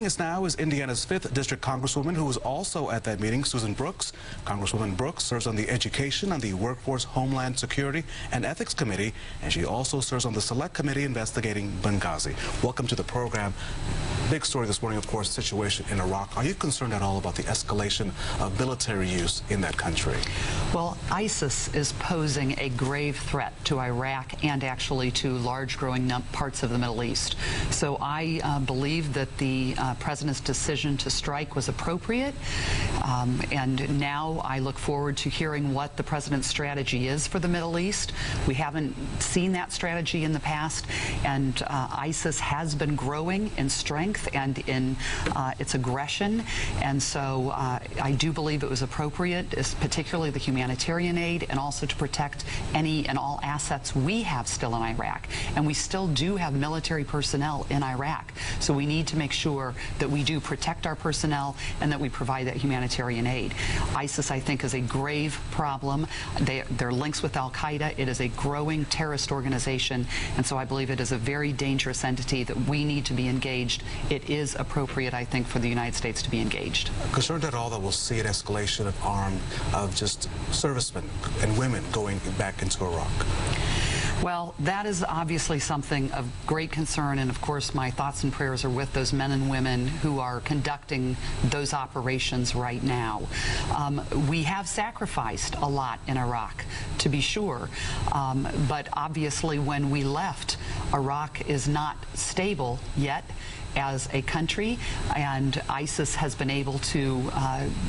Us now is Indiana's 5th District Congresswoman, who was also at that meeting, Susan Brooks. Congresswoman Brooks serves on the Education, on the Workforce, Homeland Security, and Ethics Committee, and she also serves on the Select Committee investigating Benghazi. Welcome to the program. Big story this morning, of course, situation in Iraq. Are you concerned at all about the escalation of military use in that country? Well, ISIS is posing a grave threat to Iraq and actually to large growing parts of the Middle East. So I believe that the President's decision to strike was appropriate, and now I look forward to hearing what the President's strategy is for the Middle East. We haven't seen that strategy in the past, and ISIS has been growing in strength and in its aggression, and so I do believe it was appropriate, particularly the humanitarian aid, and also to protect any and all assets we have still in Iraq. And we still do have military personnel in Iraq, so we need to make sure that we do protect our personnel and that we provide that humanitarian aid. ISIS, I think, is a grave problem. Their links with al-Qaeda, it is a growing terrorist organization, and so I believe it is a very dangerous entity that we need to be engaged. It is appropriate, I think, for the United States to be engaged. Concerned at all that we'll see an escalation of just servicemen and women going back into Iraq? Well, that is obviously something of great concern, and of course my thoughts and prayers are with those men and women who are conducting those operations right now. We have sacrificed a lot in Iraq, to be sure, but obviously when we left, Iraq is not stable yet as a country, and ISIS has been able to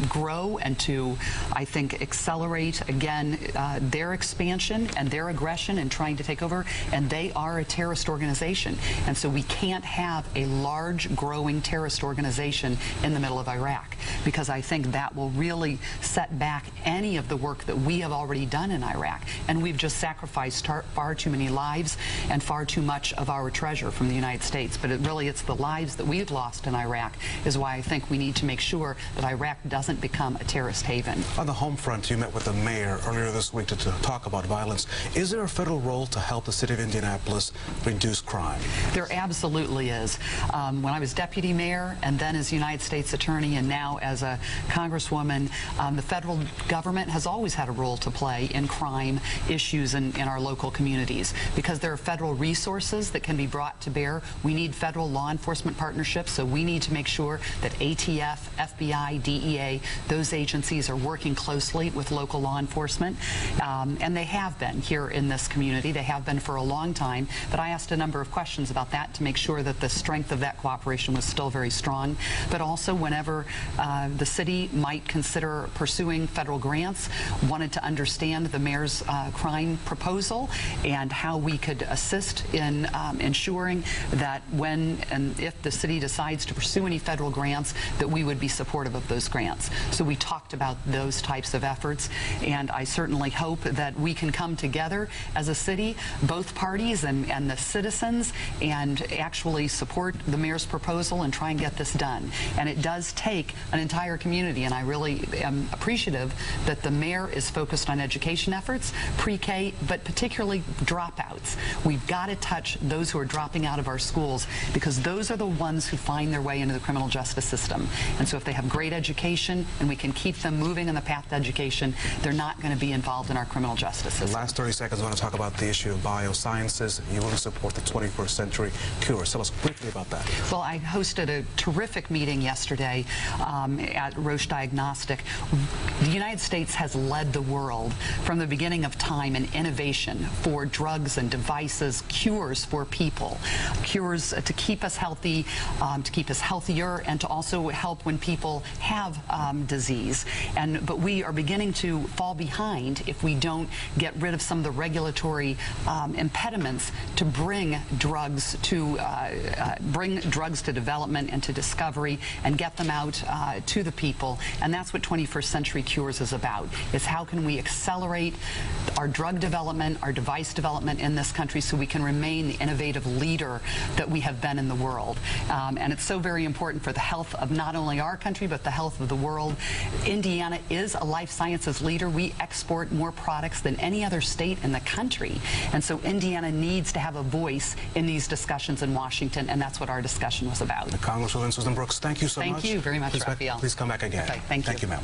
grow and to, I think, accelerate again their expansion and their aggression and trying to take over, and they are a terrorist organization, and so we can't have a large growing terrorist organization in the middle of Iraq, because I think that will really set back any of the work that we have already done in Iraq, and we've just sacrificed far too many lives and far too much of our treasure from the United States. But it's the lives that we've lost in Iraq is why I think we need to make sure that Iraq doesn't become a terrorist haven. On the home front, you met with the mayor earlier this week to talk about violence. Is there a federal role to help the city of Indianapolis reduce crime? There absolutely is. When I was deputy mayor and then as United States attorney and now as a congresswoman, the federal government has always had a role to play in crime issues in our local communities, because there are federal resources that can be brought to bear. We need federal law enforcement partnerships, so we need to make sure that ATF, FBI, DEA, those agencies are working closely with local law enforcement, and they have been here in this community. They have been for a long time, but I asked a number of questions about that to make sure that the strength of that cooperation was still very strong. But also, whenever the city might consider pursuing federal grants, wanted to understand the mayor's crime proposal and how we could assist in ensuring that when and if the city decides to pursue any federal grants, that we would be supportive of those grants. So we talked about those types of efforts, and I certainly hope that we can come together as a city, both parties and the citizens, and actually support the mayor's proposal and try and get this done. And it does take an entire community, and I really am appreciative that the mayor is focused on education efforts, pre-K, but particularly dropouts. We've got to touch those who are dropping out of our schools, because those are the ones who find their way into the criminal justice system. And so if they have great education and we can keep them moving in the path to education, they're not going to be involved in our criminal justice system. The last 30 seconds, I want to talk about the issue of biosciences. You want to support the 21st century cures. Tell us briefly about that. Well, I hosted a terrific meeting yesterday at Roche Diagnostic. The United States has led the world from the beginning of time in innovation for drugs and devices, cures for people, cures to keep us healthy, to keep us healthier, and to also help when people have disease. But we are beginning to fall behind if we don't get rid of some of the regulatory impediments to bring drugs to development and to discovery and get them out to the people, and that's what 21st Century Cures is about, is how can we accelerate our drug development, our device development in this country so we can remain the innovative leader that we have been in the world. And it's so very important for the health of not only our country, but the health of the world. Indiana is a life sciences leader. We export more products than any other state in the country. And so Indiana needs to have a voice in these discussions in Washington, and that's what our discussion was about. Congresswoman Susan Brooks, thank you so much. Thank you very much, Raphael. Please come back again. Okay, thank you. Thank you, ma'am.